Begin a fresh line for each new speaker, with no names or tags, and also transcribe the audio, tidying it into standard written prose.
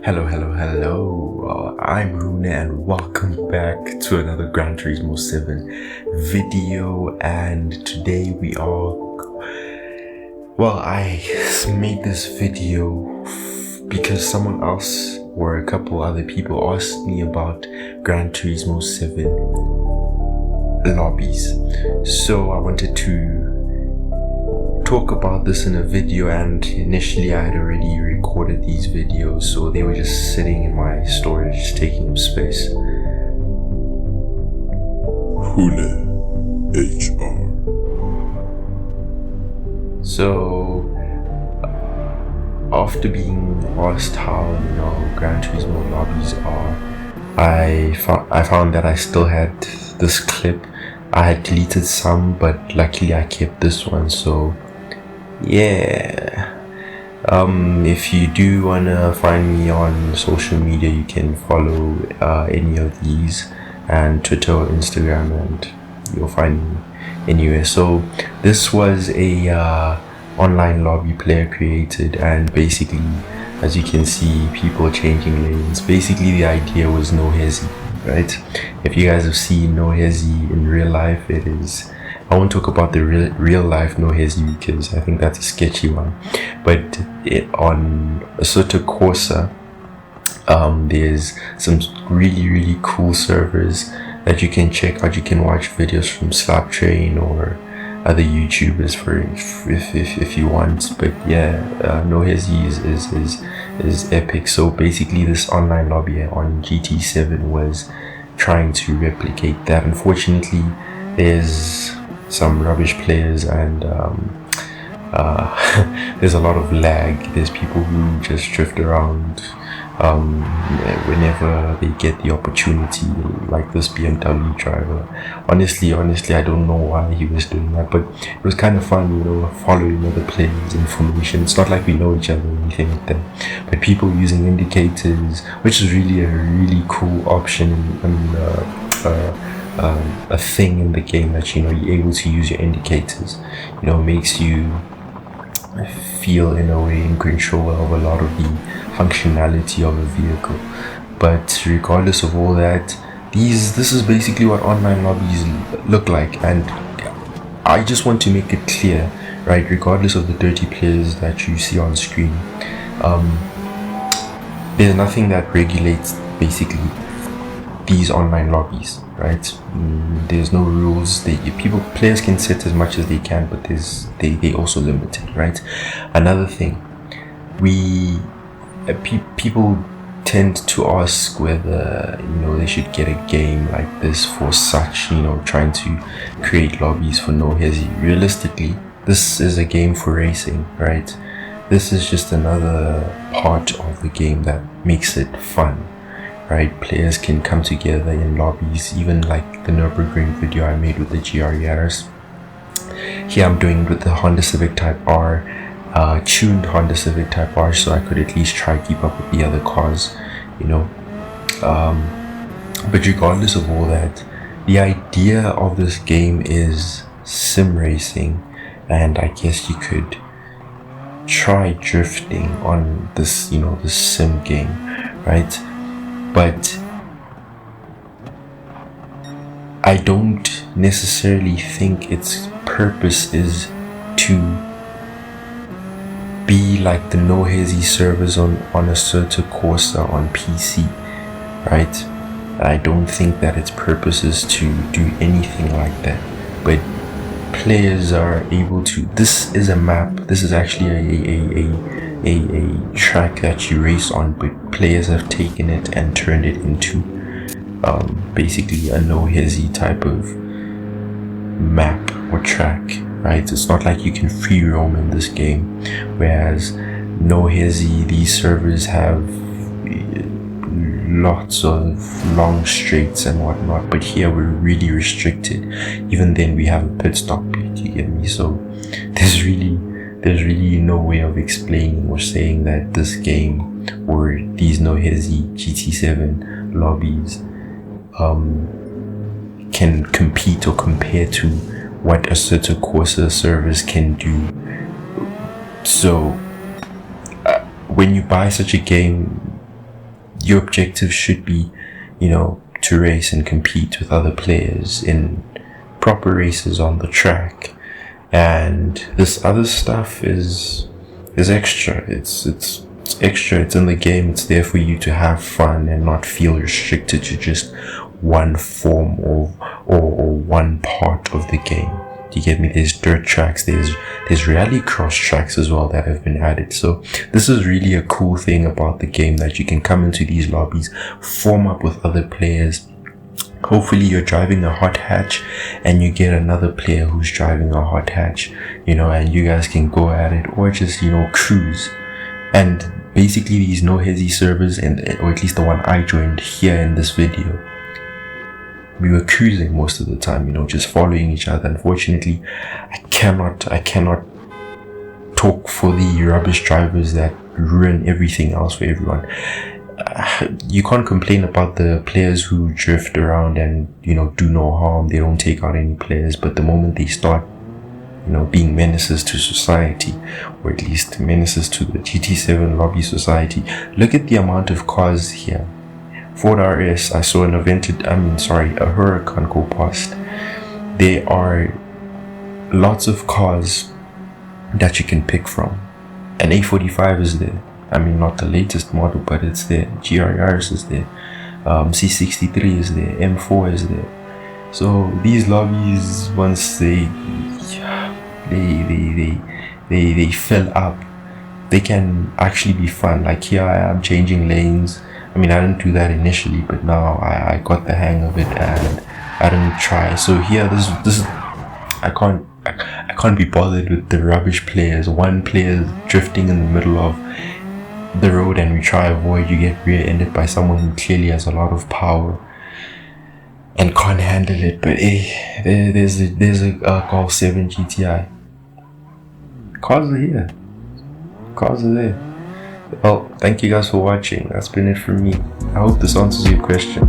Hello. I'm Rune and welcome back to another Gran Turismo 7 video. And today I made this video because someone else or a couple other people asked me about Gran Turismo 7 lobbies. So I wanted to talk about this in a video, and initially I had already recorded these videos, so they were just sitting in my storage taking up space.
Hune HR.
So after being asked how Gran Turismo lobbies are, I found that I still had this clip. I had deleted some, but luckily I kept this one. So yeah, if you do wanna find me on social media, you can follow any of these, and Twitter or Instagram, and you'll find me anywhere. So this was a online lobby player created, and basically, as you can see, people changing lanes. Basically the idea was no Hesi, right? If you guys have seen no Hesi in real life, I won't talk about the real life no Hesi because I think that's a sketchy one. But on Assetto Corsa, there's some really cool servers that you can check out. You can watch videos from Slaptrain or other YouTubers if you want. But yeah, no Hesi is epic. So basically, this online lobby on GT7 was trying to replicate that. Unfortunately, there's some rubbish players, and there's a lot of lag. There's people who just drift around whenever they get the opportunity, like this BMW driver. Honestly, I don't know why he was doing that, but it was kind of fun, following other players' information. It's not like we know each other or anything like that, but people using indicators, which is really a really cool option, a thing in the game, that you're able to use your indicators. Makes you feel in a way in control of a lot of the functionality of a vehicle. But regardless of all that, this is basically what online lobbies look like, and I just want to make it clear, right, regardless of the dirty players that you see on screen, there's nothing that regulates basically these online lobbies, right? There's no rules. Players can set as much as they can, but they also limit it, right? Another thing, people tend to ask whether they should get a game like this for such, trying to create lobbies for no Hesi. Realistically, this is a game for racing, right? This is just another part of the game that makes it fun, right? Players can come together in lobbies, even like the Nürburgring video I made with the GR Yaris. Here I'm doing with the Honda Civic Type R, tuned Honda Civic Type R, so I could at least try to keep up with the other cars, but regardless of all that, the idea of this game is sim racing, and I guess you could try drifting on this, this sim game, right? But I don't necessarily think its purpose is to be like the no Hesi servers on Assetto Corsa on PC, right? I don't think that its purpose is to do anything like that, but players are able to. This is a map. This is actually a track that you race on, but players have taken it and turned it into basically a no Hesi type of map or track, right? It's not like you can free roam in this game, whereas no Hesi, these servers have lots of long straights and whatnot, but here we're really restricted. Even then we have a pit stop, you get me? So there's really no way of explaining or saying that this game or these no Hesi GT7 lobbies can compete or compare to what Assetto Corsa servers can do. So when you buy such a game, your objective should be, you know, to race and compete with other players in proper races on the track. And this other stuff is extra. It's extra. It's in the game. It's there for you to have fun and not feel restricted to just one form or one part of the game. Do you get me? There's dirt tracks, there's rally cross tracks as well that have been added. So this is really a cool thing about the game, that you can come into these lobbies, form up with other players. Hopefully you're driving a hot hatch and you get another player who's driving a hot hatch, you know, and you guys can go at it, or just, you know, cruise. And basically these no Hesi servers, or at least the one I joined here in this video, we were cruising most of the time, you know, just following each other. Unfortunately, I cannot talk for the rubbish drivers that ruin everything else for everyone. You can't complain about the players who drift around and, you know, do no harm. They don't take out any players, but the moment they start, you know, being menaces to society, or at least menaces to the GT7 lobby society. Look at the amount of cars here. Ford RS, I saw a Huracan go past. There are lots of cars that you can pick from. An A45 is there. I mean, not the latest model, but it's there. GRRs is there. C63 is there. M4 is there. So these lobbies, once they fill up, they can actually be fun. Like here I am changing lanes. I mean, I didn't do that initially, but now I got the hang of it and I didn't try. So here, this is I can't be bothered with the rubbish players. One player drifting in the middle of the road and we try avoid, you get rear-ended by someone who clearly has a lot of power and can't handle it. But hey, there's a Golf 7 GTI. Cars are here. Cars are there. Well, thank you guys for watching. That's been it from me. I hope this answers your question.